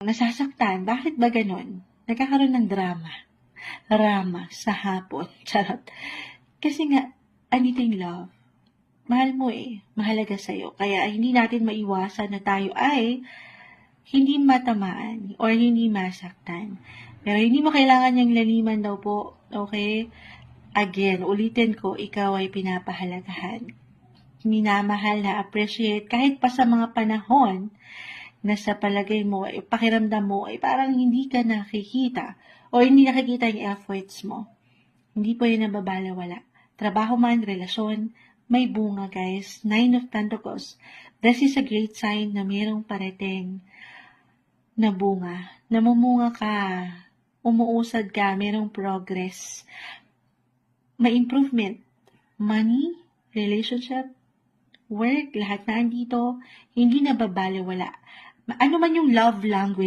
nasasaktan. Bakit ba ganun? Nagkakaroon ng rama sa hapon. Charot. Kasi nga, andito yung love. Mahal mo mahalaga sa'yo. Kaya hindi natin maiwasan na tayo ay hindi matamaan or hindi masaktan. Pero hindi mo kailangan yung laliman daw po. Okay? Again, ulitin ko, ikaw ay pinapahalagahan. Minamahal, na-appreciate, kahit pa sa mga panahon na sa palagay mo, pakiramdam mo, ay parang hindi ka nakikita o hindi nakikita yung efforts mo. Hindi po yun nababalawala. Trabaho man, relasyon, may bunga guys. 9 of Pentacles. This is a great sign na mayroong parating na bunga. Namumunga ka, umuusad ka, mayroong progress. May improvement. Money, relationship, work, lahat na andito, hindi nababalewala. Ano man yung love language